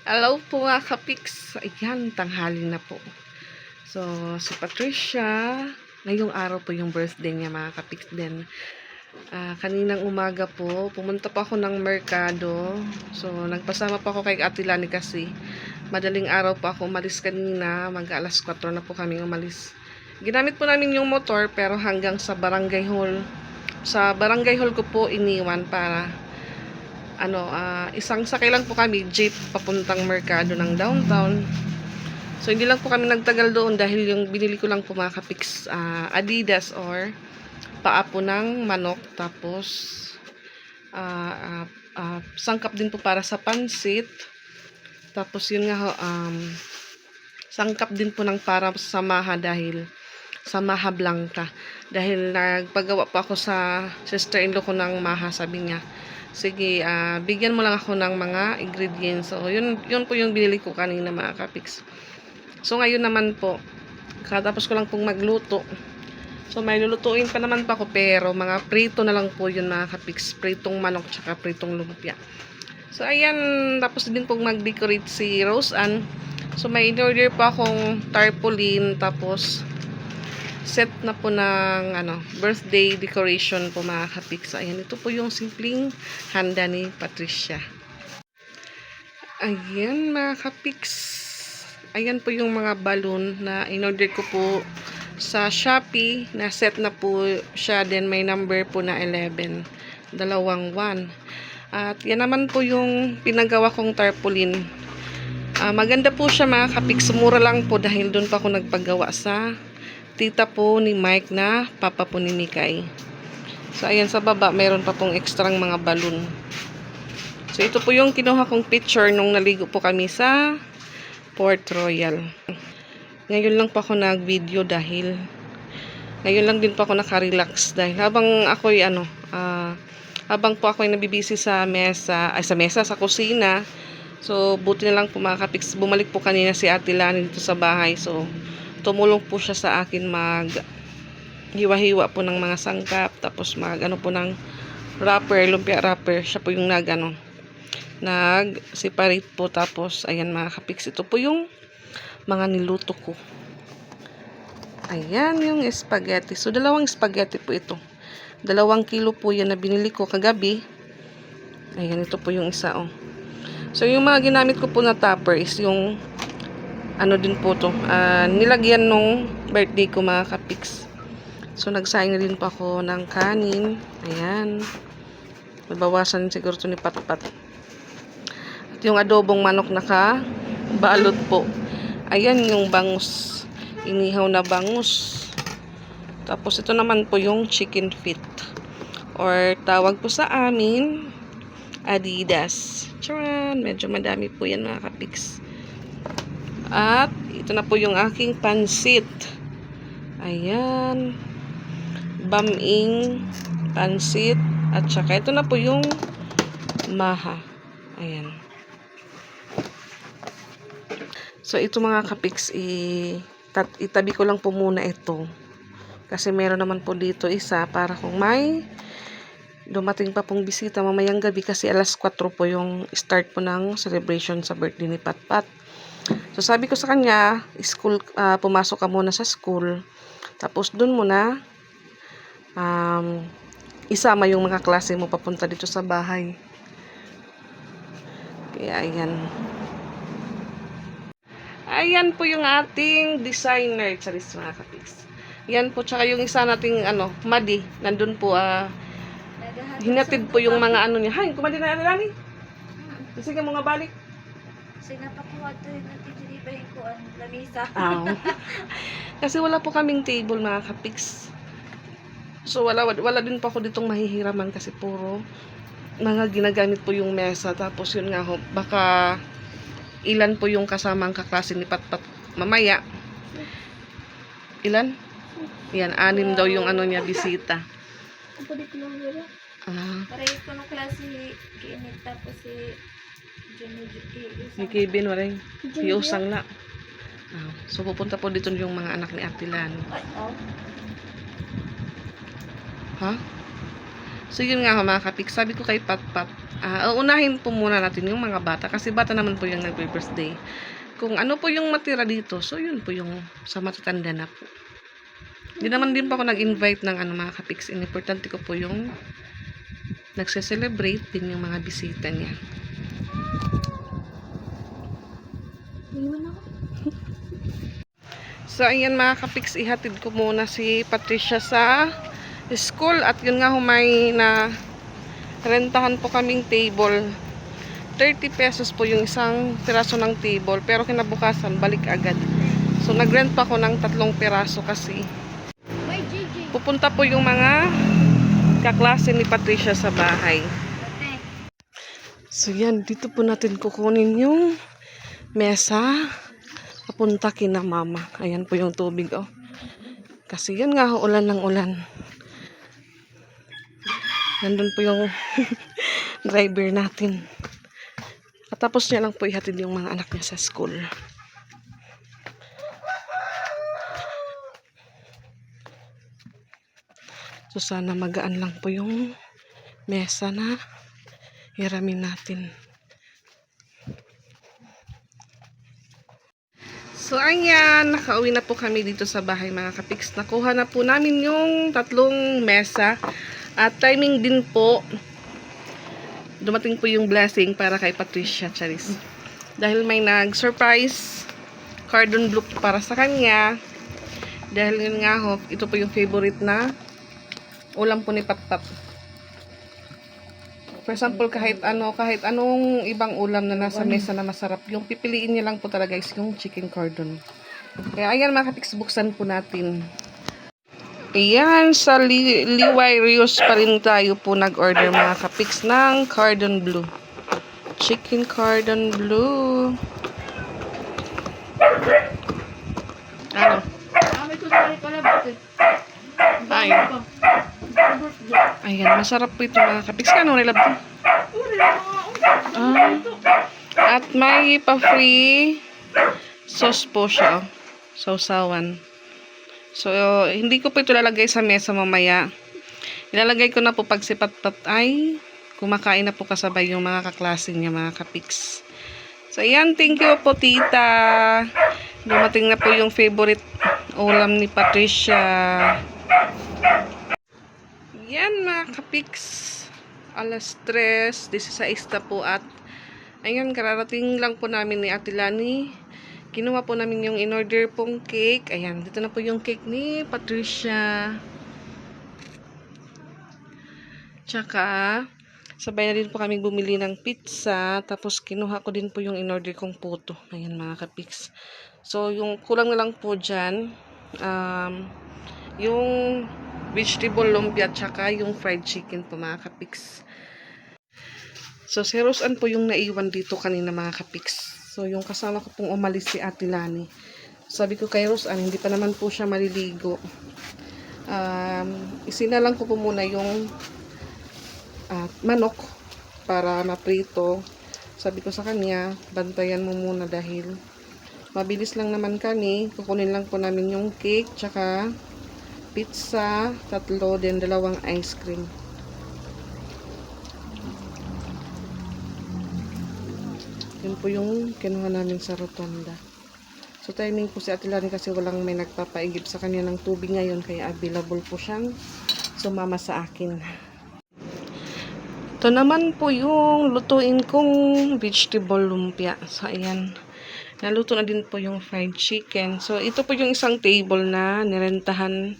Hello po mga kapiks. Ayan, tanghali na po. So, si Patricia, ngayong araw po yung birthday niya mga kapiks din. Kaninang umaga po, pumunta pa ako ng merkado. So, nagpasama pa ako kay Ate Lani kasi madaling araw pa ako umalis kanina. Mag-alas 4 na po kami umalis. Ginamit po namin yung motor pero hanggang sa barangay hall. Sa barangay hall ko po iniwan para isang sakay lang po kami, jeep, papuntang merkado ng downtown. So, hindi lang po kami nagtagal doon dahil yung binili ko lang po mga kapiks, Adidas or paa po ng manok. Tapos, sangkap din po para sa pansit. Tapos, yun nga, sangkap din po ng para sa maha dahil sa maha blanca. Dahil nagpagawa pa ako sa sister-in-law ko ng maha, sabi niya, sige, bigyan mo lang ako ng mga ingredients. So, yun po yung binili ko kanina mga kapiks. So, ngayon naman po, katapos ko lang pong magluto. So, may lulutuin pa naman pa ako, pero mga prito na lang po yun mga kapiks. Pritong manok, tsaka pritong lumpia. So, ayan, tapos din pong mag-decorate si Rose Ann. So, may in-order pa akong tarpaulin, tapos set na po ng birthday decoration po mga kapiks. Ayan, ito po yung simpleng handa ni Patricia. Ayan mga kapiks. Ayan po yung mga balloon na in-order ko po sa Shopee. Na set na po siya. Then may number po na 11. Dalawang 1. At yan naman po yung pinagawa kong tarpaulin. Maganda po siya mga kapiks. Mura lang po dahil doon pa ako nagpagawa sa tita po ni Mike na papa po ni Mikay. So, ayan sa baba, meron pa pong ekstrang mga balloon. So, ito po yung kinuha kong picture nung naligo po kami sa Port Royal. Ngayon lang po ako nag-video dahil ngayon lang din po ako nakarelax dahil habang ako'y habang po ako'y nabibisi sa sa kusina. So, buti na lang po mga kapiks, bumalik po kanina si Ate Lani dito sa bahay. So, tumulong po siya sa akin hiwa-hiwa po ng mga sangkap, tapos po ng wrapper, lumpia wrapper. Siya po yung nag-separate po. Tapos ayan mga kapiks, ito po yung mga niluto ko. Ayan yung spaghetti. So, 2 spaghetti po ito. 2 kilo po yan na binili ko kagabi. Ayan, ito po yung isa So, yung mga ginamit ko po na tupper is yung din po to, nilagyan nung birthday ko mga kapiks. So, nagsaing din po ako ng kanin. Ayan. Mabawasan siguro to ni Patpat. At yung adobong manok naka-balot po. Ayan yung bangus. Inihaw na bangus. Tapos, ito naman po yung chicken feet. Or, tawag po sa amin, Adidas. Charan! Medyo madami po yan mga kapiks. At ito na po yung aking pansit. Ayan. Baming pansit. At saka ito na po yung maha. Ayan. So ito mga kapiks, itabi ko lang po muna ito. Kasi meron naman po dito isa para kung may dumating pa pong bisita mamayang gabi, kasi alas 4 po yung start po ng celebration sa birthday ni Patpat. So, sabi ko sa kanya, pumasok ka muna sa school. Tapos, dun muna, isama yung mga klase mo papunta dito sa bahay. Kaya, ayan. Ayan po yung ating designer. Charis mga kapiks. Yan po, tsaka yung isa nating, Madi. Nandun po, hinatid po yung mga niya. Hay, kumadi na Lani. Sige mo nga balik. Sinapakuha to yung natitilibahin ko ang lamisa. Kasi wala po kaming table mga kapiks. So wala din po ako ditong mahihiraman kasi puro mga ginagamit po yung mesa. Tapos yun nga ho, baka ilan po yung kasamang kaklase ni Patpat mamaya. Ilan? Yan, 6 daw yung niya bisita. Ang pwede ko lang gano'n. Parehit ko ng klase kiinit, tapos si ni Kevin waray iusang na. So pupunta po dito yung mga anak ni Ate Lani. Ha? So yun nga mga kapiks, sabi ko kay Patpat, Uunahin po muna natin yung mga bata kasi bata naman po yung nagbe-birthday. Kung ano po yung matira dito, so yun po yung sa matatanda na po. Hindi naman din po ako nag-invite ng mga kapiks. Importante ko po yung nagse-celebrate din yung mga bisita niya. Iwan ako. So, ayan mga kapiks, ihatid ko muna si Patricia sa school. At yun nga, humay na rentahan po kaming table. 30 pesos po yung isang piraso ng table. Pero kinabukasan, balik agad. So, nagrent pa ako ng 3 piraso kasi May JJ. pupunta po yung mga kaklase ni Patricia sa bahay. Ate. So, yan. Dito po natin kukunin yung mesa. Papunta kina mama. Ayan po yung tubig, oh. Kasi yan nga, ulan ng ulan. Nandun po yung driver natin. At tapos niya lang po ihatid yung mga anak niya sa school. So, sana magaan lang po yung mesa na hiramin natin. So, ayan, nakauwi na po kami dito sa bahay mga kapiks. Nakuha na po namin yung 3 mesa. At timing din po, dumating po yung blessing para kay Patricia Charis. Dahil may nag-surprise cordon bleu para sa kanya. Dahil yun nga ho, ito po yung favorite na ulam po ni Patpat. For example, kahit anong ibang ulam na nasa mesa na masarap, yung pipiliin niya lang po talaga is yung chicken cordon. Kaya ayan mga kapiks, buksan po natin. Ayan, sa Liway Rios pa rin tayo po nag-order mga kapiks ng cordon bleu. Chicken cordon bleu. Ano? May tutulay pala bakit? Ay. Ayan, masarap po ito mga kapiks. Kano nilab ko? At may pa-free sauce po siya. Sausawan. So, hindi ko po ito lalagay sa mesa mamaya. Ilalagay ko na po pag si Patpat ay kumakain na po kasabay yung mga kaklase niya, mga kapiks. So, ayan. Thank you po, tita. Dumating na po yung favorite ulam ni Patricia. Yan, mga kapiks. Alas 3. 16 na po at ayan, kararating lang po namin ni Ate Lani. Kinuha po namin yung in-order pong cake. Ayan, dito na po yung cake ni Patricia. Tsaka, sabay na din po kami bumili ng pizza. Tapos, kinuha ko din po yung in-order kong puto. Ayan, mga kapiks. So, yung kulang na lang po dyan, yung vegetable lumpia, tsaka yung fried chicken po, mga kapiks. So, si Roseanne po yung naiwan dito kanina, mga kapiks. So, yung kasama ko pong umalis si Ate Lani. Sabi ko kay Roseanne, hindi pa naman po siya maliligo. Isinalang ko po muna yung manok para maprito. Sabi ko sa kanya, bantayan mo muna dahil mabilis lang naman kani. Kukunin lang po namin yung cake, tsaka pizza, 3, then 2 ice cream. Yun po yung kinuha namin sa rotonda. So, timing po si Ate Lani kasi walang may nagpapaigib sa kanya ng tubig ngayon. Kaya available po siyang sumama sa akin. Ito naman po yung lutuin kong vegetable lumpia. So, ayan. Naluto na din po yung fried chicken. So, ito po yung isang table na nirentahan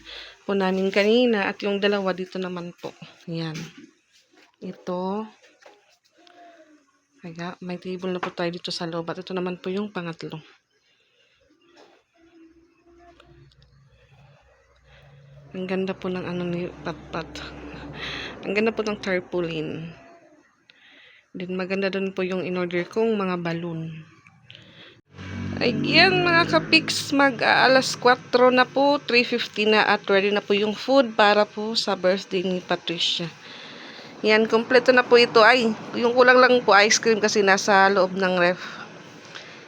po namin kanina. At yung 2 dito naman po. Ayan. Ito. Kaya, may table na po tayo dito sa loob. At ito naman po yung pangatlo. Ang ganda po ng ni Patpat. Ang ganda po ng tarpaulin. Then, maganda dun po yung in-order kong mga balloon. Ayan, mga kapiks, mag-alas 4 na po. 3:50 na at ready na po yung food para po sa birthday ni Patricia. Yan, kompleto na po ito. Ay, yung kulang lang po ice cream kasi nasa loob ng ref.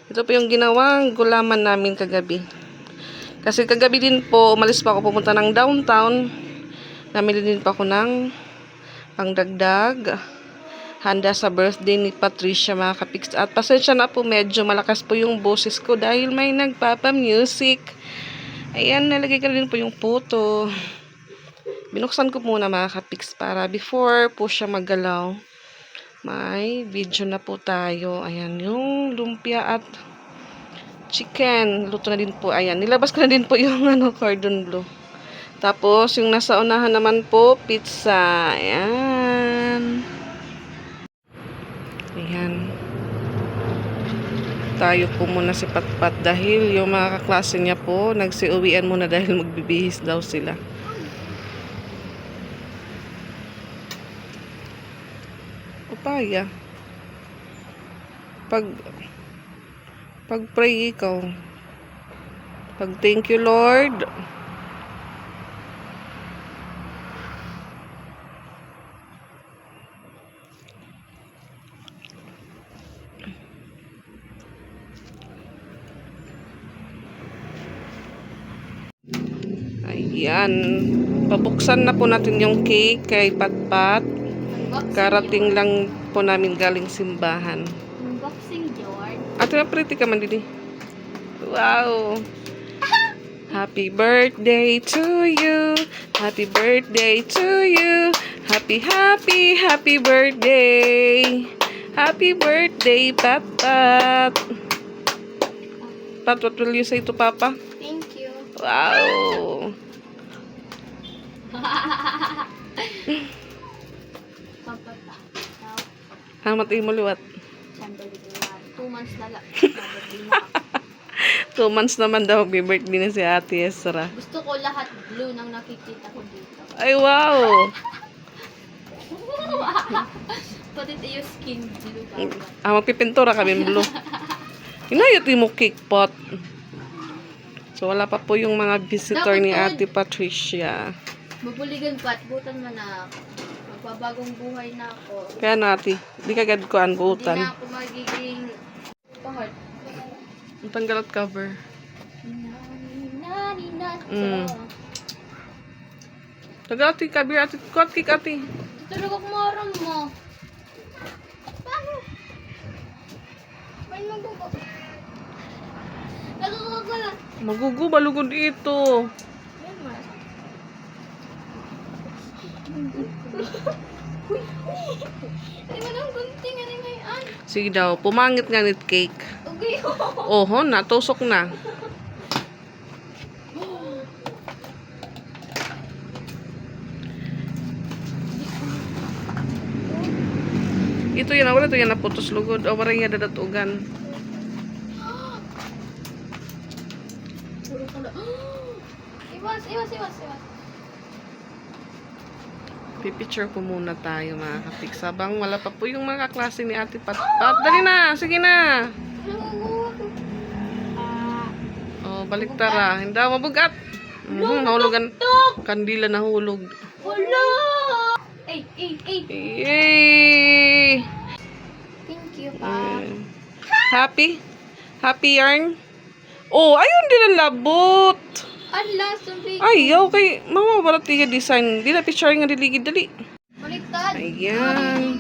Ito po yung ginawang gulaman namin kagabi. Kasi kagabi din po, umalis pa ako pumunta ng downtown. Namili din pa ako ng pangdagdag. handa sa birthday ni Patricia, mga kapiks. At pasensya na po, medyo malakas po yung boses ko dahil may nagpapa-music. Ayan, nalagay ko rin po yung photo. Binuksan ko muna, mga kapiks, para before po siya maggalaw, may video na po tayo. Ayan, yung lumpia at chicken. Luto na din po. Ayan, nilabas ko na din po yung cordon bleu. Tapos, yung nasa unahan naman po, pizza. Ayan. Ayan. Tayo po muna si Patpat dahil yung mga kaklase niya po, nagsiuwian muna dahil magbibihis daw sila. Upaya. Pag pray ikaw. Pag thank you Lord. Ayan. Pabuksan na po natin yung cake kay Patpat. Karating lang po namin galing simbahan. Unboxing, George. Ate, pretty ka man, Didi. Wow. Happy birthday to you. Happy birthday to you. Happy birthday. Happy birthday, Patpat. Pat, what will you say to Papa? Thank you. Wow. Papata. Hamat mo liwat. Sandali lang. 2 months na lang. 2 months naman daw, birthday na si Ate Esra. Gusto ko lahat blue nang nakikita ko dito. Ay, wow. Pati yung skin blue. Magpipintura kami blue. Hinayot mo cake pot. So, wala pa po yung mga visitor ni Ate Patricia. Mabuligan pa at butan man na ako. Magbabagong buhay na ako. Kaya nati, di kagad ko Hindi butan. na ako magiging pahart. Ang tanggal at cover. Mm. Tagal ati, kabir ati, kuat kik ati. Tulog ako maram mo. Paano? May magugo. Nagugugo na. Magugo, balugod ito. Yan mo. Ano ba nang gunting? Ano may an? Sige daw, pumangit nga nit cake. Okay. Oho, natusok na. Ito yan, wala ito yan naputos lugod. O, maray nga dadatugan. Puro pala. Iwas. Pipicture po muna tayo, mga kapik. Sabang wala pa po yung mga kaklase ni Ate Patpat. Dali na, sige na. Oh, baliktara. Hindi mabugat. Nahulugan. Kandila nahulog. Wala! Ay! Yay! Thank you, pa. Happy? Happy yarn? Oh, ayun din ang labot. Ala, sabi. Ay, okay. Mama, balat tiga design. Di na picture nga diligid dali. Baliktad. Ayan.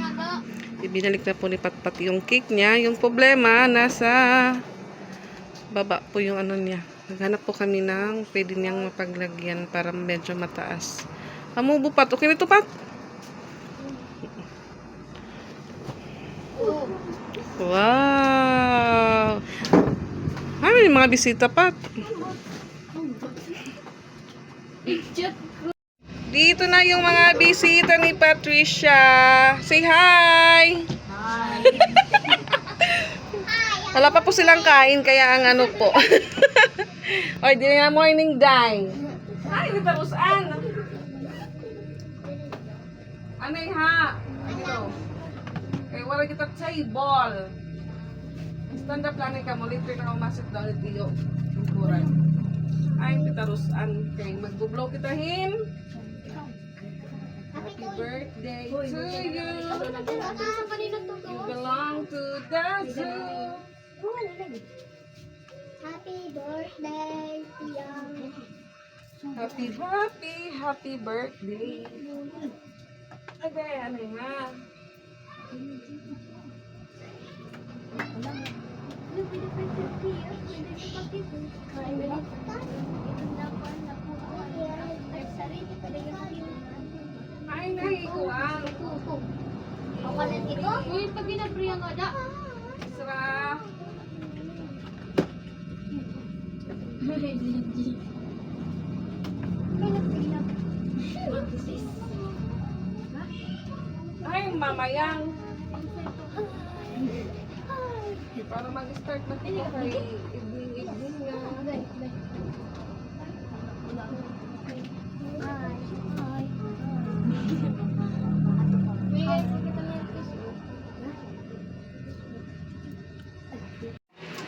Ibinalik na po ni Patpat yung cake niya. Yung problema, nasa baba po yung ano niya. Naghanap po kami ng pwede niyang mapaglagyan para medyo mataas. Amubo, Pat. Okay nito, Pat? Oh. Wow! Ano yung mga bisita, Pat? Picture. Dito na yung mga bisita ni Patricia. Say hi! Hi. Wala pa po silang kain, kaya ang ano po. Oy, di na morning dine. Ay, di tarusan. Anay ha? Dito. Kaya wala kita table. Stand up lang ka mo. Later na umasit daw ni Tio. Tukuran. Ay, pitarusan. Kaya mag-blow kita hin. Happy birthday to you. You belong to the zoo. Happy birthday, Tia. Happy birthday. Okay, ano nga? Ay, naikuan. Uy, pag ginabriya nga da. Sarap. Ay, mamayang. Para mag-start na ito kay evening nga.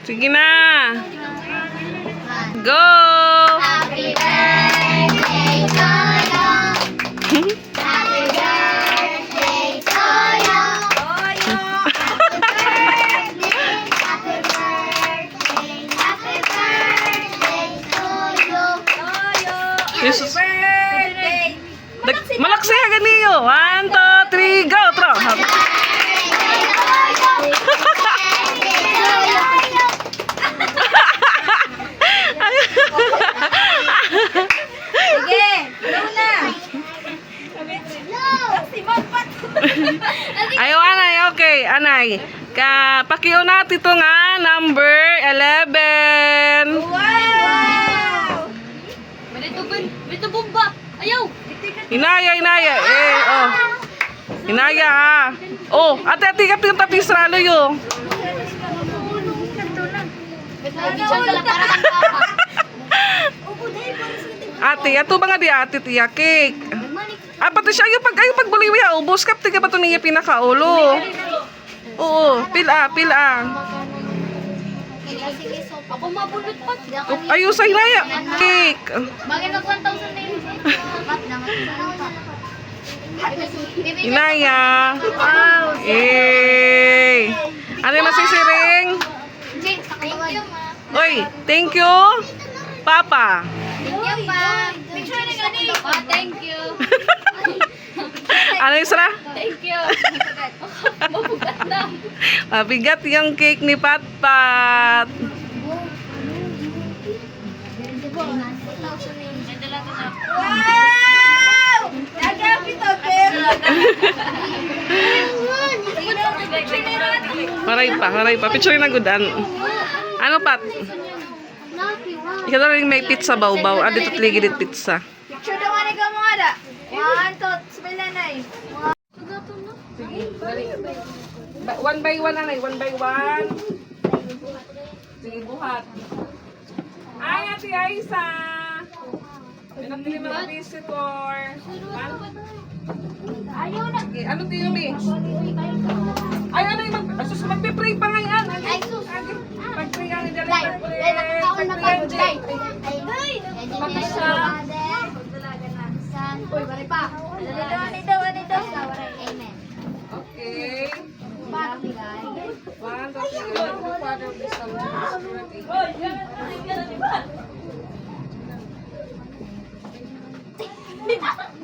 Sige na. Go! Happy birthday to you. Happy birthday to you. Happy birthday. Happy birthday to you. Jesus. Birthday. Malaksi ka ganiyo. 1, 2, 3, go! Tro! Sige, go na. Ayaw, anay. Okay, anay. Pakiyo natin ito nga, number 11. Wow! Dito bomba. Ayaw. Inaya. Oh. Inaya, ha. Oh, ate, kapit yung tapis ralo yun. Ate, ato ba nga di ate tiya cake? Ah, pati siya yung pagbuliwi ha, ubos kapti ka ba ito niya pinakaulo? Oo, pila. Ako mabulot pa. Ayun sa inaya, cake. Bagay mag 1,000 na yun. Inaya. Wow. Eh. Ano yung masisiring? Thank you, ma. Oy, thank you, Papa. Thank you, pa. Picture na gani. Ah, thank you. Ano yung sara? Thank you. Mabugat na. Mabigat yung cake ni Patpat. Wow! Nagapit to, pero. Haray pa. Picture na gudan. Ano, Pat? Ikaw na rin may pizza baw-baw. Ah, dito ligid pizza. Picture daw nga ikaw mga da. 1, 2, smell na eh. Sige, dali. One by one, anay. One by one. Sige, buhat. Ay, Ate Aisa. May napili mga visitor. Ayaw na. Sige, ano tayo, Mi? Ay, ano yung magpipray pa ngayon. Ay, sus. Pag-pray nga ni Dali. Dai, dai, nakakaon na pa. Dai. Mata siya. Uy, bari pa. Anito. Amen. Okay. Bye. 1, 2, 3. Father of the Son, of the Spirit.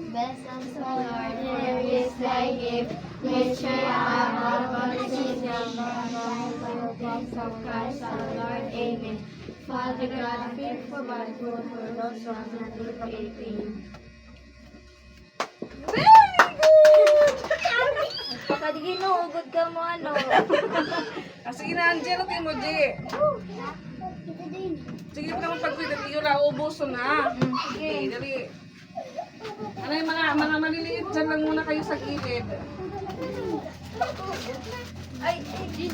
Bless us, O Lord, here is thy gift, which we have all received from the cross of Christ our Lord. Amen. Father God, fear for bad food for those who have not lived for 18. Very good! Pagkadigin no, ugod ka mo ano. Sige na, Angelo, tayo mo, G. Sige pa naman pag-pray. Dati yun na, ubuso na. Okay, dali. Ano yung mga maliliit dyan lang muna kayo sa gilid. Ay, Jin.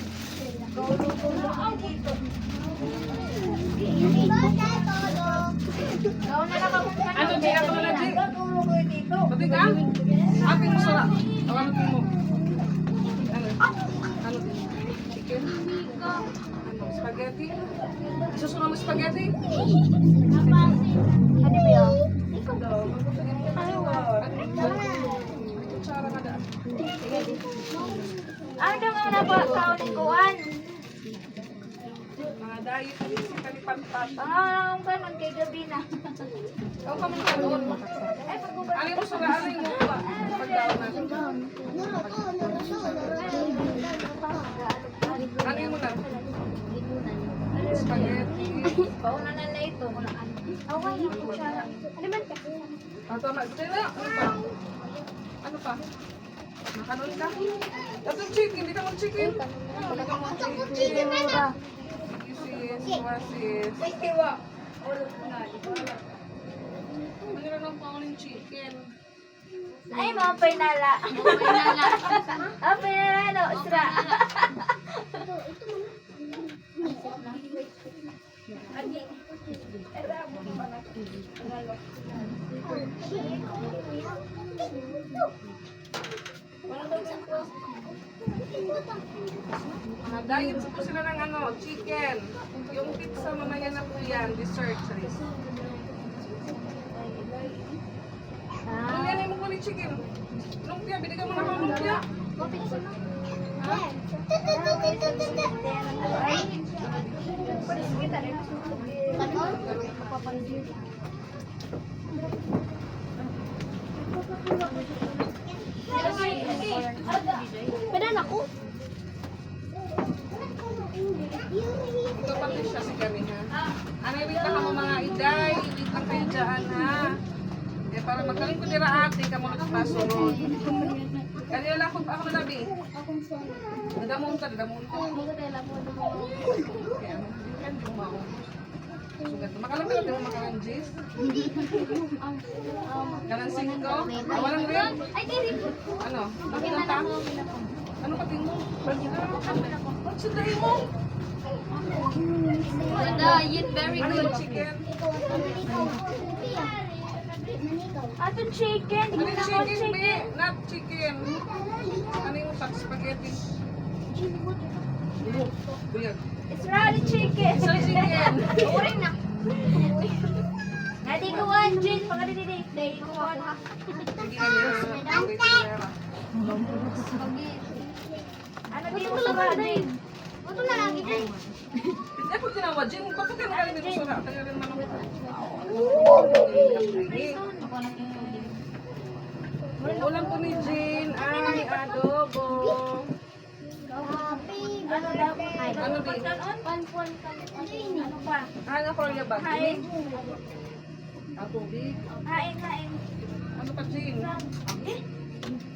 Ano, G? Ako na, G? Pati ka? Ating mo sara. Ano mo? Ano? Chicken? Ano? Spaghetti? Isusunod mo spaghetti? Ano ba yun? Kutsara ka daan. Ano daw nga na ba kaunin kuhan? Mga Dahil kami si Panipantat. Pangalang ka nun kay gabi na. Ikaw ka mong kanon. Ay, pagbubat. Ano mo sura? Ano mo ba? Pagdaon na. Ano mo na? Spaghetti. Pauna na na ito. Away na po siya. Ano man ka? Tama. Sila, ano pa? Ano pa? Nakanon ka? Tapos chicken, hindi ka mag-chicken? Hindi ka mag-chicken. Sis, wasis. Mayroon ng pauling chicken. Ay, mga painala. Painala. Ah, painala, no? Isra. Diet po sila ng ano, chicken. Yung pizza mamaya na po yan, dessert. Ano yan ay mo ko ni chicken? Lumpia, binigyan mo na ako ng lumpia. Ha? Padan ako. Ito pati siya si kami ha. Ano, wait lang mo mga iday. Wait lang kayo dyan ha. Eh, para magaling ko nila ate, ka mo nagpasunod. Kanina lang ako nalabi. Nadamon ka. Kaya ano, kan dumao. Sugat. Makalang ka natin mo makalang Jis? Kalang 5? Walang rin? Ay, diri. Ano? Nakilang ka? Ano pating mo? Sundahin mo? Diet, very Ano yung chicken? Ato chicken. Ano yung chicken, be? Not chicken. Ano yung spaghetti? Buyag. Israeli chicken. Sa chicken. Uring na. Nadi ko one, Jin. Pagkadidi. Day ko one. Hindi na nila. Ano di mo sa Jin? Ito na lagi, Jin. Hindi po ginawa, Jin. Bakit ka nakalimit mo sa tayo rin manong. Ulam po ni Jin ay adobo. Ano daw? Ano di? Pan. Ano pa? Ano ko yung bag? Kain. Tubig. Kain. Ano pa, Jin?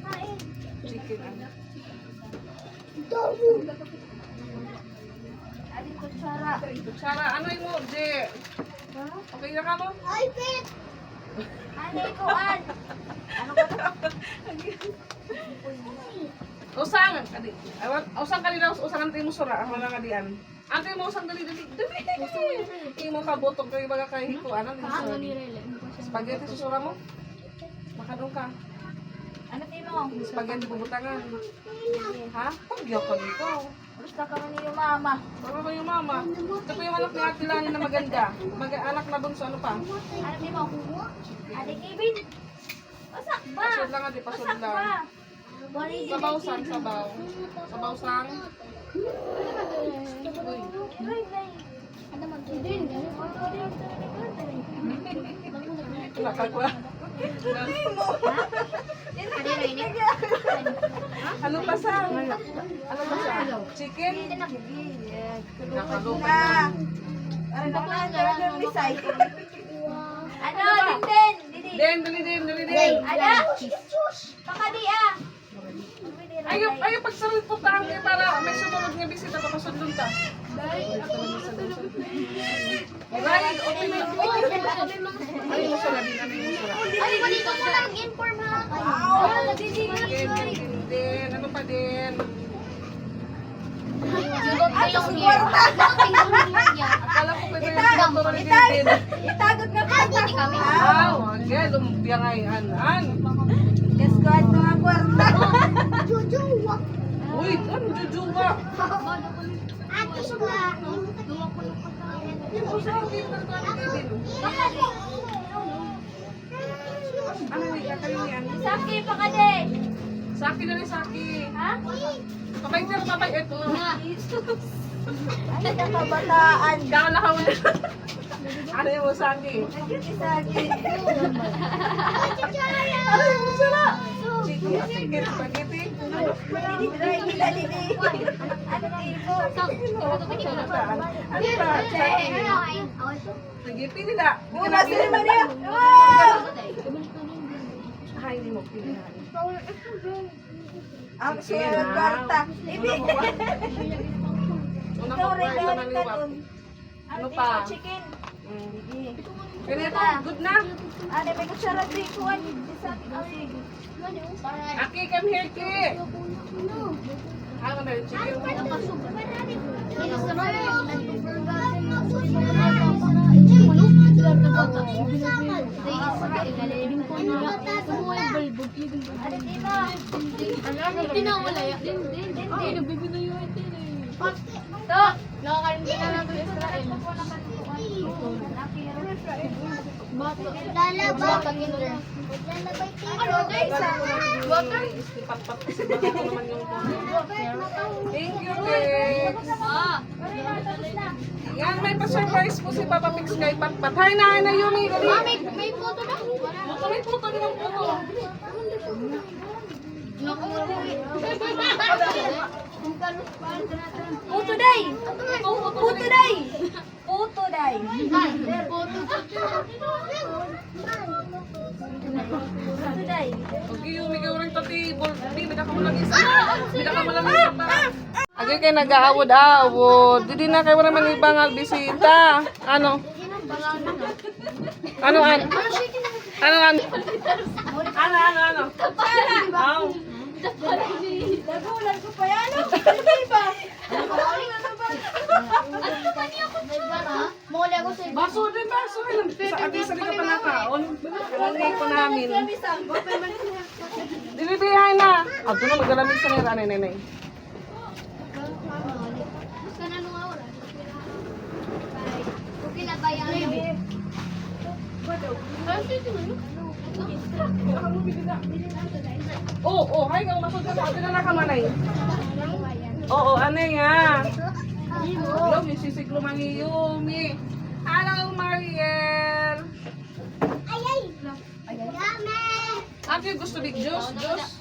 Kain. Chicken. Adin kutsara. Kutsara. Ano yung mo, Je? Okay na ka mo? Ay, pet! Ano ko, Ad? Ano ka na? Usang. Kadi. Usang kanila. Usang ang mo sura. Ang mga kadian. Ante mo usang dali. Hindi mo kabutog kayo baga kay hiko. Ano yung sura? Spaghetti sa sura mo? Makadong ka. Ano tino? Spaghetti bubutangan. Ha? Pagyaw ka dito. Basta ka man yung mama. Ano ba yung mama? Ito po yung anak ni Ate Lani na maganda. Anak na bunso. Ano pa? Ano tino? Ate Kevin? Pasak ba? Pasod lang ate. Pasod Pasak lang. ba? Sabaw sang sabaw. Sabaw sang. Uy. Ano man din? Nakakwa. Ano pa sang? Ano pa sang? Chicken? Nakalupan na. Ano? Din! Den. Ada! Pakadi ah! Ayaw pagsalputaan kayo para may sumunod nga bisita papasudlong ta. Ay, okay na yun. Ano yung sura? Ano yung sura? Ay, dito ko lang inform ha. Din. Ano pa din? Akala ko pwede yung puro ni din. Itagot na pa kami. Wow, agad. Lumpia ngayon. Yes, ko at mga kwarta. Uy, ano jujuwa? Ate ba? Ano yung kakalian? Saki pa ka din. Saki na rin, Saki. Ha? Papay. Ito. Ay, kabataan. Ikaw na kauna. Ano yung usagi? Isagi. Ano yung usala? Chicken, chicken, spaghetti. Gila didi. Ano tipo? Ano ba? Spaghetti nila. Una sila man niya. Ay, hindi mo pilihan. Ang sulat kwarta. Ibi. Una Ikaw pa rin pa gawin ka dun. Ano pa? Chicken. Ganito, good na. Ano, may kutsara din ko. Aki, come here, Ki. Ano na yung chicken mo? Istipat-pat kasi baka ko naman yung Thank you, Tex. Yan, may pa-surprise po si Papa Pix kay Patpat. Hi na, Yumi. Dali. May photo na. May puto din ang puto. Puto day. Puto day. Puto day. Puto day. Okay, Yumi, kayo rin tati. Di, bida ka mo lang isa. Bida ka mo lang isa pa. Agay kayo nag-aawod-awod. Di na kayo naman ibang albisita. Ano? Ano? Ano? Aw. Nagulan ko pa yan. Ano ba? Baso din, baso rin. Sa ating sa ka pa nakaon. Kalangay ko namin. Dilibihay na. Ito na, magalamig sa nira, nanay. Oh, hay kang masod ka na nakamalay. Oo, ano nga. Hello, may sisiglo mangiyumi. Hello, Mariel. Ate, gusto big juice? Juice?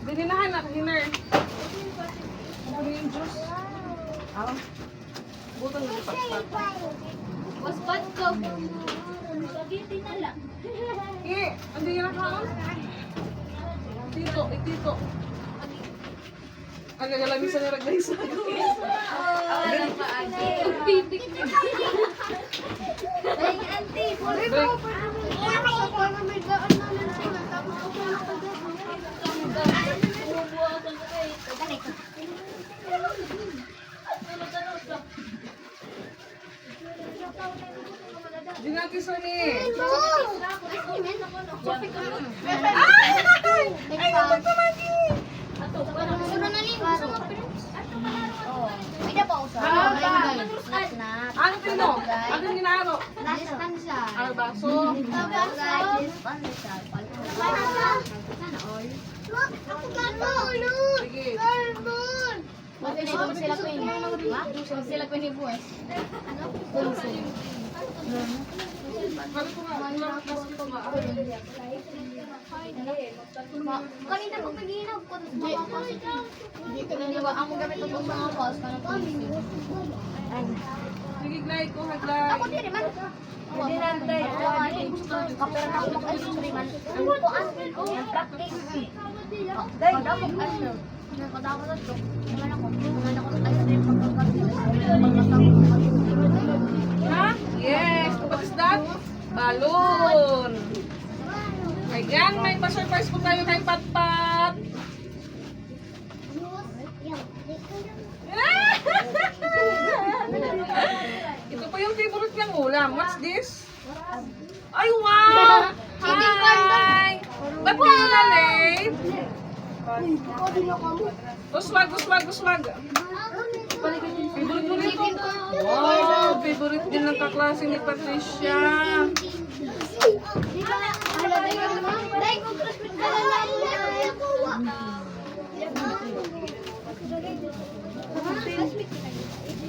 Dininahan na, hiner. Ano yung juice? Ah, butang na pat-pat. Waspat ko. Spaghetti na lang. Hindi yan nakaon? Tito, tito. Agagalamig sa niragay sa Bibig na. Ay, auntie. break. Di natin sa ni. Ano tino? Ano yung ginaro? Ano baso? Sige. Sila ko ni Buwes. Ano ko nga? Ano ko nga? Kanina ko pag-iinag ko. Hindi ba ako gamit itong mga calls ka ng police? Sige, glide ko, haglay. Ako din man. Hindi nantay. Kapera na ako mag-ayos man. Ano ko ang practice? Dahil ako ano. Nakadako na to. Naman ako ice cream Ha? Yes. What is that? Balloon. Ayan, may pa-surprise po tayo kay Patpat. Ito po yung favorite niyang ulam. What's this? Ay, wow! Hi! Ba't ka na late? Uswag. Favorite mo rin ito? Wow! Favorite din ng kaklase ni Patricia.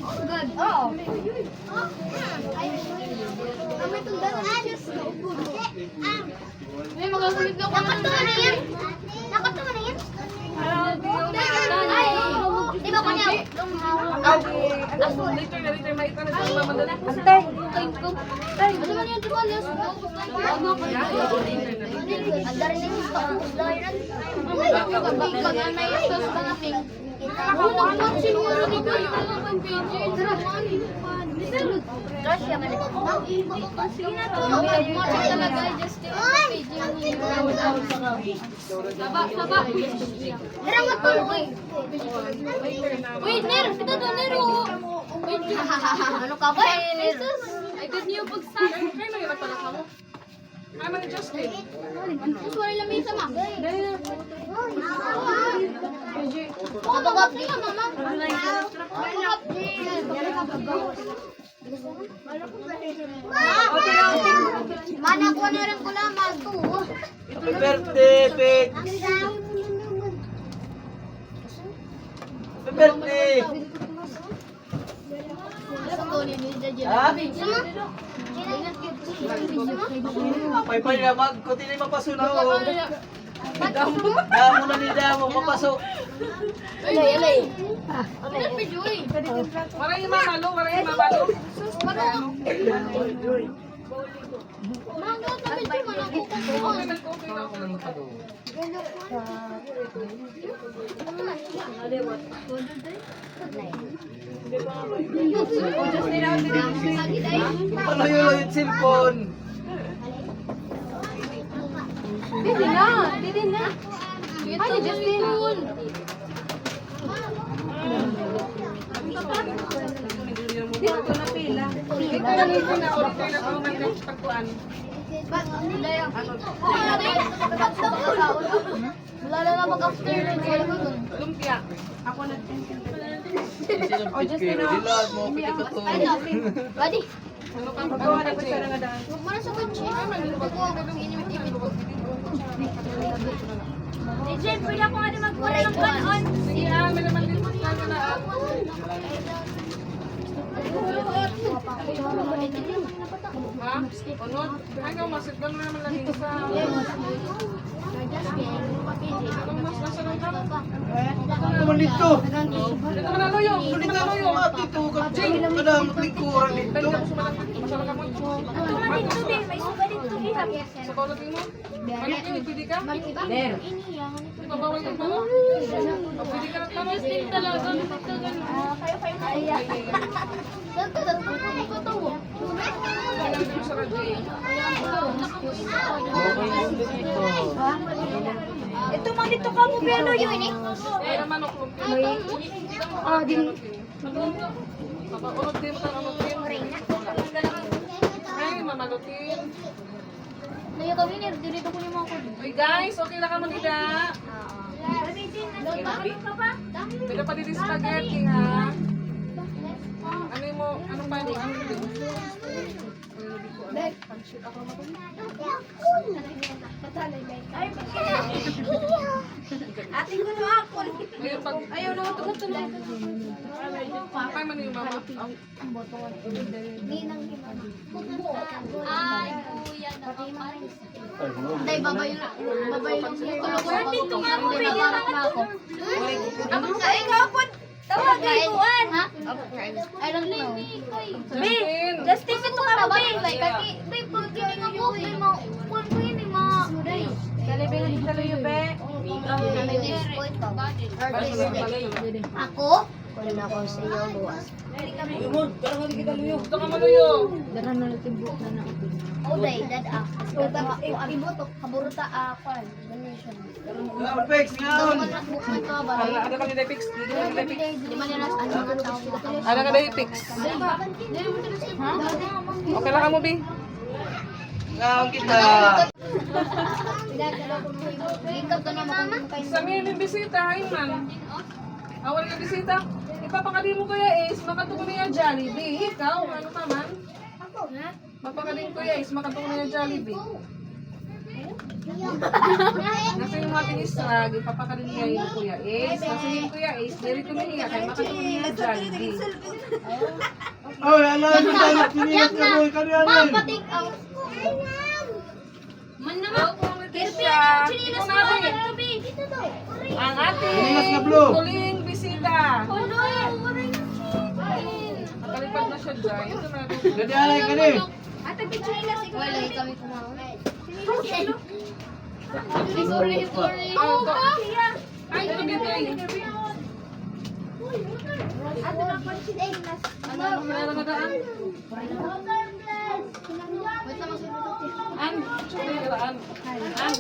Good. Oo. Kami tundan na just may magagamit ka nakatuwa na yan. Nakatuwa na yan. Di ba kanya? Later, may itanong sa mama dali. Antay. Ano man yan, di ba? Ang dari na yung pag-uulayan. Uy! Pag may sos ba nga ping? Nakakawan siguro ni Kuya ng PJ. Crush yan. Sige na to. Mag-match talaga. Just still PJ. Saba. Darang ka to. Wait, Ner. Kita to, Ner. Wait. Ano ka ba? Ner. Ay, good niyo pagsak. Kaya na yun pala ka mo. Ano ni Justin? Mas wala lang minsan, ma. Kapagap nila, mama. Mana ko na rin ko lamang to. Happy birthday, Pig! Happy birthday! Ha? Pay-pay na mag, kunti na mapasunaw. Damo na ni Damo, mapasok. Alay. Maray yung mamalo. Ano yung cellphone? Didi na. Ano, Justin? Wala na mag-after nun. Lumpia. Ako na. Dilat mo, pitikot to. Buddy, Ano ka magawa na siya? huwag mo na sa kotse. Ako, inimit-imit ko. DJ, pwede ako nga din magpura ng kanon. Sige, may naman din magkano na. Ha? Unod? Ay, ikaw, masit lang naman lang sa... Anong mas nasanong ka? Ano naman dito? Dito ka na, Loyo. Ano na ako mga dito? Kadang maglingkuran dito. Masarap ka mo. Sa bawal mo? Ano kayo, pwede ka? Pabawal ka pa mo? Pwede ka na tanong. Sa radyo eh. Ito man dito ka mo pero yun eh. Eh, naman ako. Ah, din. Papaunod din ka naman din. Ay, mamalutin. Naya kami ni dito ko yung mga ko. Uy guys, okay na ka manida. Pwede pa din spaghetti ha. Ano mo, ano pa ni? Ano din? Ate ko na ako. Ngayon pag Ayaw na tuloy. ay man yung mama. Ay, kuya na Day, babay lang dito. Dito nga ako, pwede na ako. Ako sa ikaw po. Tawagay ko, an. Ha? I don't know. Justin. Justin, ito ka ba? Babe, pag kining ako, may mga kung ko yun, mga... Ako? Wala ako sa iyo, buwas. Ito ka maluyo. Oh, day, dad ah. Ibutok, kaburuta ako. Donation. Salamat, Pig! Ngayon! Ano ka ni Depix? Dito ka ni Depix. Di man nila ano nga tao. Ano ka Depix? Okay lang ka mo, Bi? Ngayon kita! Ikaw to ni mama. Sa amin yung bisita, ay man. Awal ka bisita. Ipapakali mo kuya Ace, makatuko niya Jollibee. Ikaw, ano ka man? Mapakali ko kuya Ace, makatuko niya Jollibee. Nasa yung ating israg, ipapakalinya yung Kuya Ace. Nasa yung Kuya Ace, diri ko niya, kaya makatulong niya na Jollibee. Oh, ala mo tayo pinilit ka mo kanyan. Papatik out. Man naman. Kirpya, ito natin. Dito daw. Ang ating Pinilit na blue. huling bisita. Ano? Nakalipad na siya dyan. Ito na. Gadi alay ka ni. Ate, pichila siguro. Wala, kami kumaon. Ay, ito dito ay. Ate, napansin ay nas. Ano, meron na daan? Wait lang, masunod. An, an, an, an.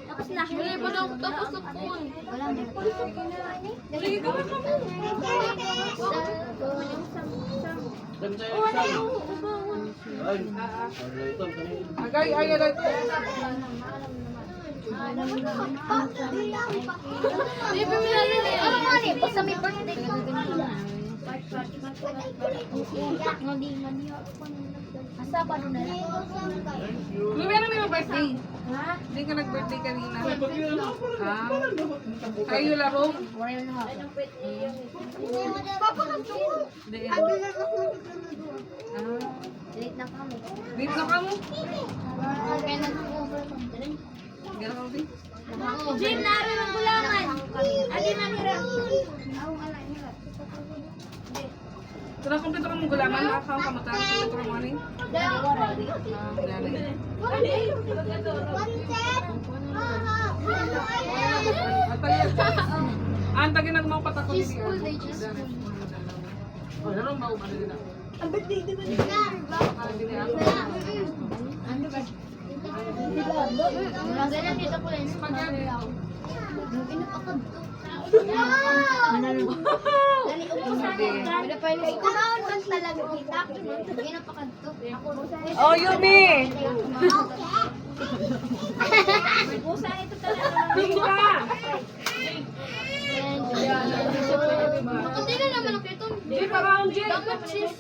Tapos na. Wala pa daw tapos na phone. Wala na. Sige, gawin mo. Dami tayo exam. Ay. Ito kani. Agay, ay, agay. Basta may birthday ko. Asa pa nun na lang? Lubi, ano may birthday? Hindi ka nag-birthday kanina. Ah, kayo laro? Hindi. Late na kami. Dito na ka mo? Okay na po. Gano'n ka, Bin? Jim, naroon ang gulangan. Adi na nira. Tura, kumpleto ka mong gulaman. Nakakaw ka mata. Kumpleto ka mo ano yun? Antagin nagmang patakot ni School, they just Diyan. Oh, naroon ba umano din ako? Ang birthday din na Ano ba? Ganyan dito po lang. Yung pinapakad to. Dali, ubos na. Wala pa yun. Kumaon man talaga kita. Pinapakad to. Oh, Yumi! Ubusan ito talaga. Tingka! Hindi na naman ang kito. Di pa round, Jay! Dapat cheese.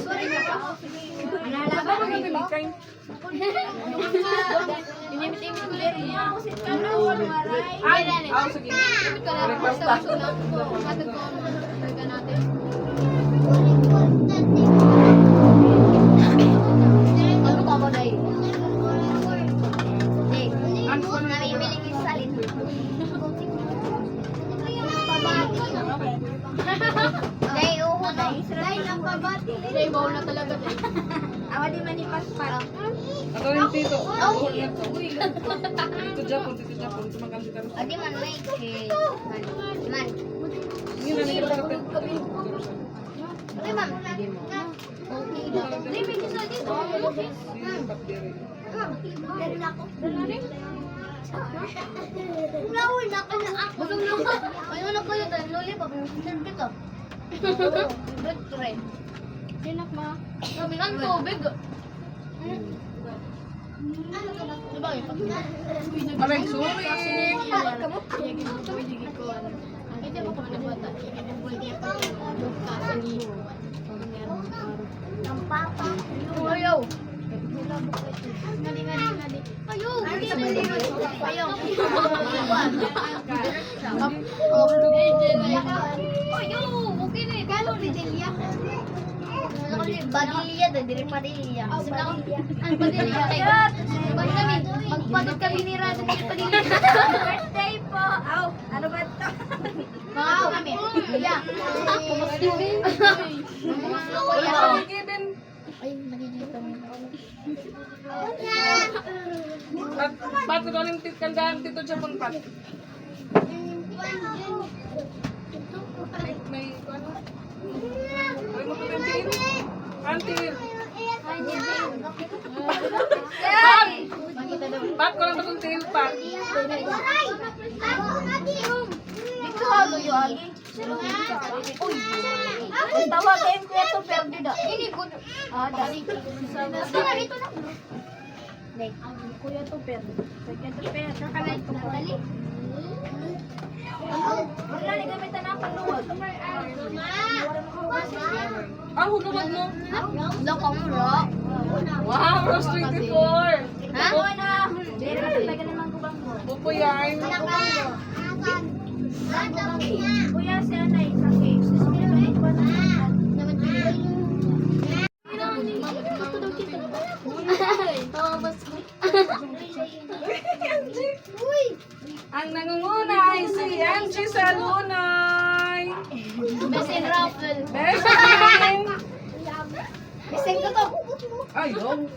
Sorry na pa. Ano ba nagmikay? Inimit-imit ko rin niya. Ay! Oh, sige. Request na. Ano ka mo, Day? Day, Ano ba na namimili ko yung salin. Day, uho, Day. Day, nampabati. Day, bawa na talaga, Day. Awa di manipaspat. Ato yung tito. Oh, ito. Tito Japon, Tito Japon. Sumagang tito. Adi man may kay man. Yun na nila ka tito. Okay, ma'am. Okay lang. Day, may kisa dito. Dari na ako. Nawin na ka na ako. Ayun na kayo dahil lollipop. Sirbi ka. Bread tray. Dinak ma. Kami ng tubig. Diba yun? Aray, sorry. Kamu? Tumigil ko. Hindi ako pa bata. Ang papa. Ayaw. Ngadi. Ayaw. Ayaw. Ayaw. Okay na. Gano'n Lidelia? Badilya, dili Padilya. Ang Padilya. Basta kami, magpagod kami ni Rado ng Padilya. Birthday po. Aw, ano ba ito? Mga kami. Yeah. Wala, Kevin. Ay, magiging kami. At ba't ito yung kandaan Tito Japon pat? May ano? Ay, magpapantiin. Antil. Pat ko lang ba itong tail pat? Ito halo yun. Uy. Tawa kayo ko ito pero dito. Ini good. Ah, dali. Sana dito na. Like, kuya to pero. Kaya to pero kakalay ko dali. Wala ni gamitan ako luwag. Ah, huluwag mo. Lo kamuro. Wow, Rose 24. Ha? Taga naman ko bang mo? Bupo yan. Kuya, si Anay, sa case. Ang nangunguna ay si Angie Salunay. Besin Raffle. Besting. Besin ko to. Ayun.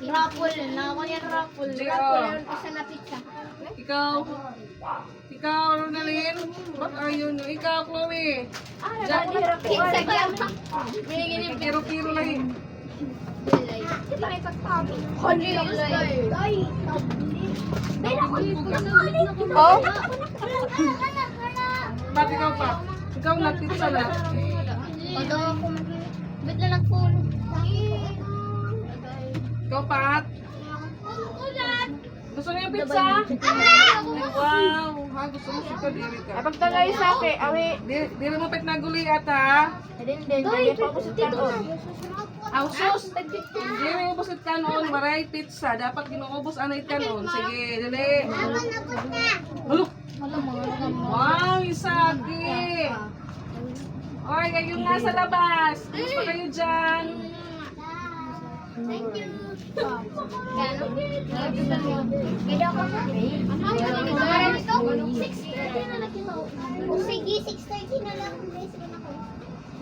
Raffle. Nakakuha niyan Raffle. Gio. Raffle. Isa na pizza. Ikaw. Ikaw, Ronalyn. Ba't ayun? Ikaw, Chloe. Pizza ka. Binigyan niya Piro-piro lang eh. Oh? Ba't ikaw pa? Ikaw nagpizza na. Pagdaw ako ba't na nag-phone? Ikaw, Pat. Gusto niyo yung pizza? Wow. Ha, gusto mo siya diri ka. Kapag tagay sa akin, awi. Dili mo pet naguli ata. Din, lagi pa ako sa taon. Ausos. Dili mo busit kanon, maray pizza. Dapat ginuubos anay kanon. Sige, dili. Halok. Wow, isagi. Oy, kayo nga sa labas. Gusto kayo dyan. Thank you. Gano? Kaya ako na. Ano ito? 6:30 na lang ito. Sige, 6:30 na lang.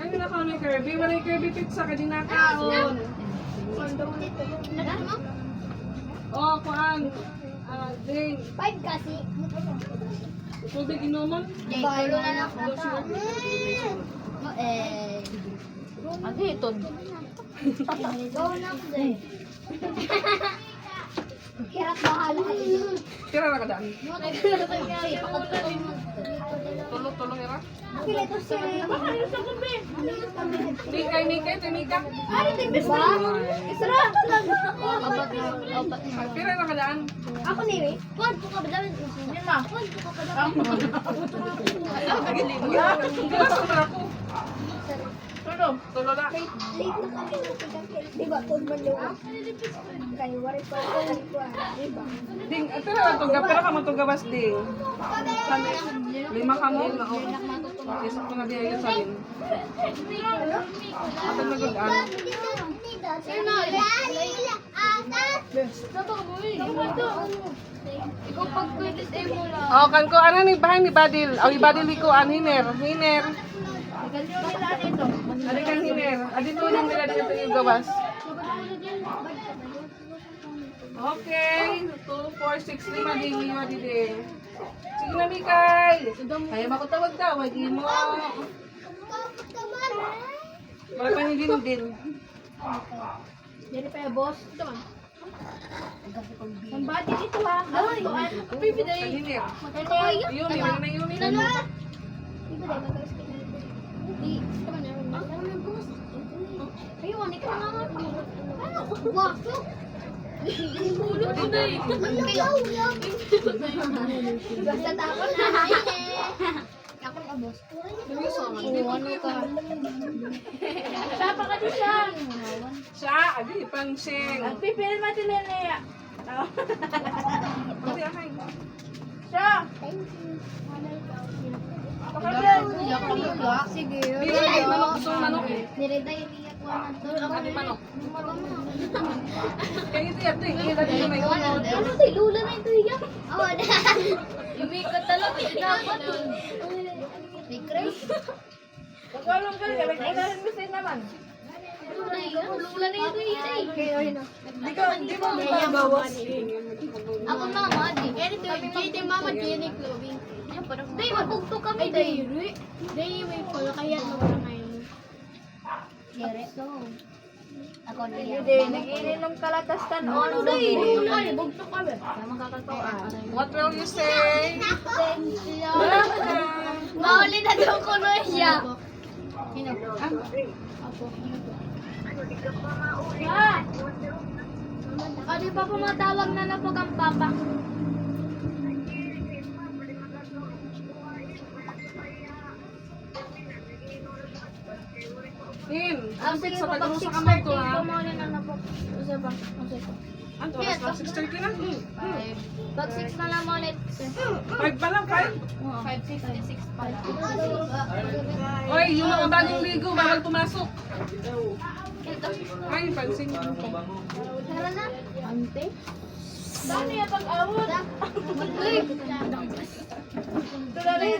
Ano na kaon ni Kirby? Maray Kirby pizza ka din nakaon. Oh, kuan. Ding. 5 kasi. Tubig inomon? Balo na lang ako. Ano ito? Go na ako dahil. Hirap bahala ka dito. Tira na ka daan. Pakatulong mo. Tulong ira. Kila ito siya. Mikay, timika. Ano ito ba? Isara ka lang. Apat na. Tira na ka daan. Ako ni Ray. Kwan po ka ba dapat? Lima. Kwan po ka ba dapat? Kila sa kamera ko. Tulo na. Late na kami. Diba? Kung maluwa. Kayo, wari pa ako. Diba? Ding, tira na tuga. Pero ka matugabas ding. Lima kami na o. Isa ko na diya sa akin. Ako na gudaan. Ikaw pag-disable mo lang. O, kan ko, ano ni bahay ni Badil? O, Badil ko, hiner. Hiner. Ano kang hiner? Adito nang nila dito yung gawas. Okay. 2, 4, 6, 5 din. Lima din. Sige na, Mikay. Kaya makutawag-tawag. Mo. Wala pa hindi din. Yan pa yung boss. Ito man. Ang bati dito ha. Ay, Sa hiner. Yun, yun na yun. Ayun, ikaw na nga. Ano? Hulot ko na eh. Basta tapon na. Ako na, boss. Ano ka? Sapa ka di siya. Siya, adi, pansing. Pipil matilan na ya. Adi, akay. Siya. Sige. Nilagay manok. Gusto mo manok eh. Nireda yung iyak ko na to. Adi, manok. Kaya ito yan, ito eh. Ilagay mo may unod. Ano ito? Lula na ito iyak. Oo, lumikat talaga. Dapat. May craze. Pagkalong ka, kailangan mo sa'yo naman. Lula na ito iyak. Kaya yun na. Di mo babawas. Ako mama, di. Hindi mama, Jenny Cloving. Day, mapugto kami, day. Day, may palakayan mo na ngayon. Yere. Ako na yan. Hindi, nag-iinom kalatas ka noon. Ano, day? Bugto kami. Sama kakatuan. What will you say? Mauli na daw ko na siya. Hino. Apo. Ano pa pumatawag na na pag ang papa? In. Kapit sa pag pag-uno sa 6:30 kamay ko, ha? ko mo na po. Usa ba? Ano, oras na 6:30 na? Pag 6 na lang mo ulit. 5 pa lang, 5. 5:56 pala. Oy, yung mga bagong ligo, bawal pumasok. Ito. Ay, pansin ko. Tara na. Ante. Dami ya pag-awod. Tulalay.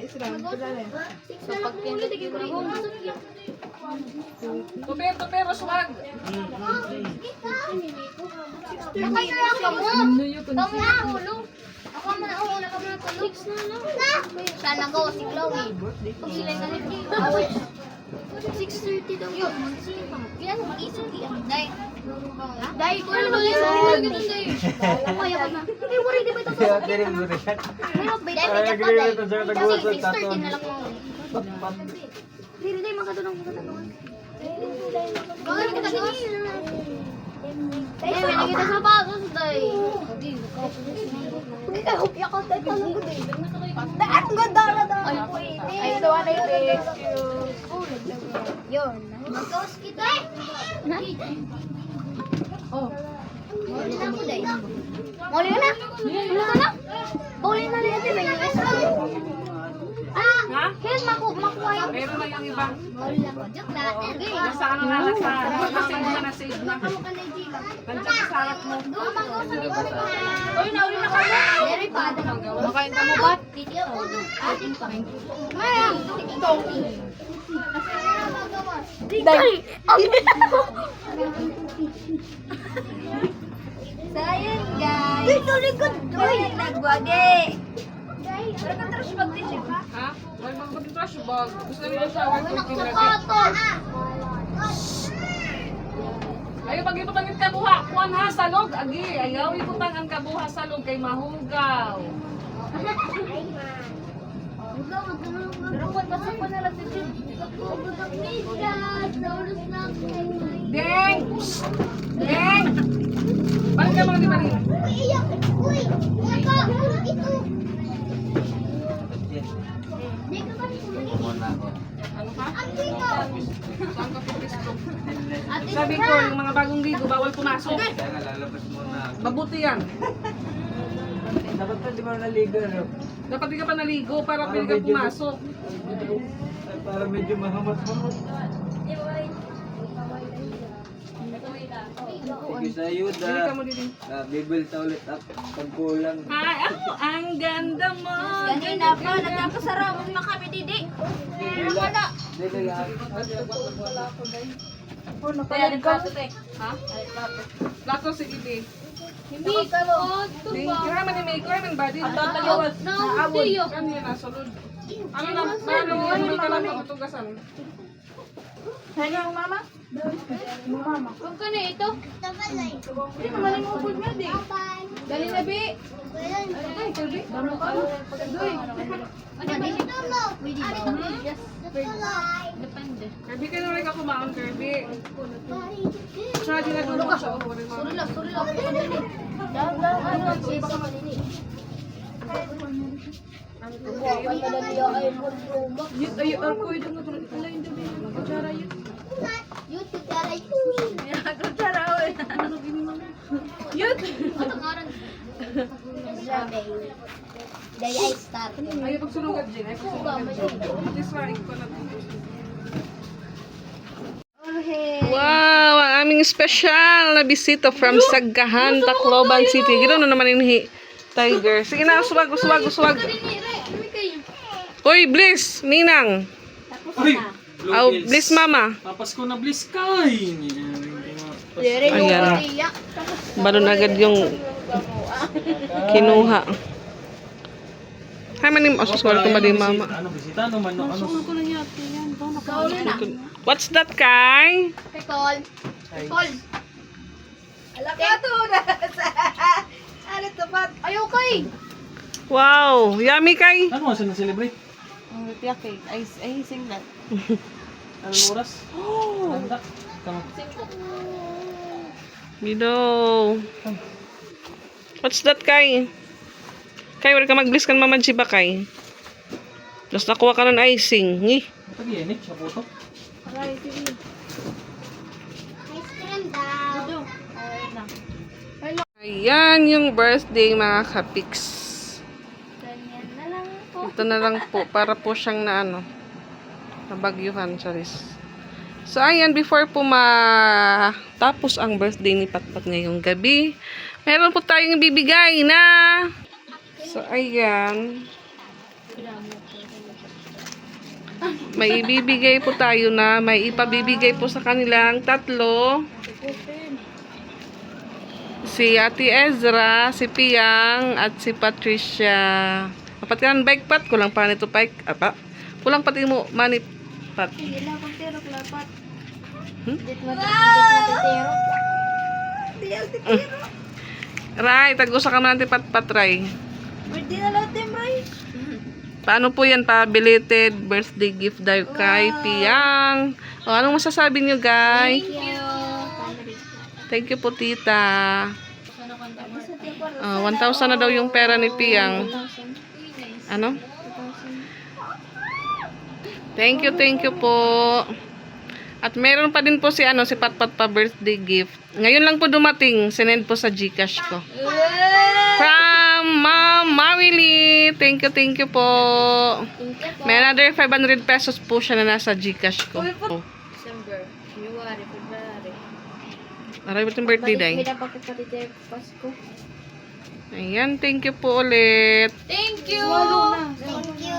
Sila. Tulalay. 6 na lang mo ulit. Tigil ko na pumasok yan. Tupe, maswag. Bakay na lang mo. Kamu na tulong. Ako man na una ka muna tulong. 6 na lang. Siya na go, si Chloe. Pag sila yung galit niyo. 6:30 daw yun. Kaya mag-isip yan. Dahil ko na mag-isip yan. Kaya ko na. Hindi, worry, di ba ito sa sakit? Mayroon ba? Dahil ka pa, dahil. Sige, 6:30 na lang mo. Hindi, makatulong. Bakit kita gawin? May nakita sa pasos, day. Hindi kayo, upiyak ako, day. Tanong ko, day. Ang ganda na daw. Ay, ito na yung Yun. Magkawas kita. Oh. Muli na ako, day. Muli ka na? Muli ka na? Muli na rin, day. May US na. Ha? Kaya makuha yung... Meron na yung iba. Muli na ako. Joke lang. Okay. Nasa ano na lang sa, save na na-save na. Makamuka na yung Gila. Nandiyan sa sarap mo. Uy, nauli na kami. Very bad. Makain ka mo ba? Titi ako. Atin pa. Maya. Ito. Dahil. So, ayun guys. Dito, likod. Uy, nagwagi. Pero kung trash bag din siya, ha? Ha? Ay, mag-trash bag. Gusto nila siya. Uy, nakasapatos. Ayaw, pag ipapangit kabuha. Kuhan ha, salog. Agi, ayaw iputang ang kabuha salog kay mahugaw. Pero kung basta pa na lang dito. Deng! Deng! Balik ka mga di balik. Uy, naka, ito. Hindi ka ba Ano ka? ito? Saan ka pipisto? Ate, Sabi ko, yung mga bagong ligo, bawal pumasok. Mabuti yan. Dapat pa di ba naligo, no? Dapat di ka pa naligo para pwede ka pumasok. Para medyo mahamat-hamat. Sige sa Bili ayuda. ka mo din. Bibel sa ulit up. Pagkulang. Ay, ang ganda mo. kanina pa, nagkakasarawan na kami, Didi. Wala. Dili lang. Kaya plato, te. Ha? Plato, sige, be. Hindi ka mo. Kaya man ni May, kaya man ba din? Tatayawad. Naawod. Ano yun, nasulod. Ano na, hindi ka lang matutugasan. Ano ang mama? Huwag ka na ito. Hindi naman yung upod nga, di. Dali na, Bi. Ay, kalbi. Ano ka? Doy. Ano ba yun? Depende. Kirby, ka na rin ka kumaon, Kirby. Siya, di na tulog ka siya. Suri lang. Ano? Baka malini. Buwakan ka na niya ay pulbumak. Ay, ako yung natulog. Ala, yung dabi. Kutsara yun. YouTube taray. Kutsara, oy. Yun. Matakaran. Sabi. Day ay start. Ayaw pagsunugan, Jen. Ayaw pagsunugan. This one, ko na. Wow, ang aming special na bisita from Sagkahan, Tacloban City. Gano'n na naman yung tiger. Sige na, uswag. Hoy, Bliss, Ninang. Uy! Oh, Bliss Mama. Papasko na bliss kay. Ayan. Balon agad yung kinuha. Hi, manim. Asuswal ko ba din, Mama? Ano bisita no man ano? What's that, Kai? Pekol. Alaka to na. Ano to ba? Ayaw kay. Wow, yummy, Kai. Ano mo sa celebrate? Ang tiyak eh. Ay, singlet. Anong oras? Ganda. Tama. Bido. What's that, Kai? Kai, wala ka mag-bliss kan Mama Jiba, Kai. Tapos nakuha ka ng icing. Pag-iinit sa puto. Aray, sige. Ice cream daw. Ayan yung birthday mga kapiks. Ganyan na lang po. Ito na lang po, para po siyang na ano, nabagyuhan, charis. So, ayan, before po matapos ang birthday ni Patpat ngayong gabi, meron po tayong ibibigay na, so, ayan, may ibibigay po tayo na, may ipabibigay po sa kanilang tatlo. Si Ate Ezra, si Piang, at si Patricia. Dapat ka ng bike pat, kulang pa nito bike. Apa? Kulang pati mo, manip pat. Hindi lang pag tero, klapat. Hmm? Dit matitero. Ray, tagusa ka man natin pat Ray. Pwede na lang, Tim Ray. Paano po yan? Pa-belated birthday gift daw kay Piang. O, anong masasabi nyo, guys? Thank you. Thank you po, tita. 1,000 na daw yung pera ni Piang. Ano? Thank you po. At meron pa din po si si Patpat pa birthday gift. Ngayon lang po dumating, sinend po sa GCash ko. From Ma'am Marily. Thank you po. May another 500 pesos po siya na nasa GCash ko. December, January, February. Maraming yung birthday day. May dapat kapatid Pasko. Ayan, thank you po ulit. Thank you! Thank you.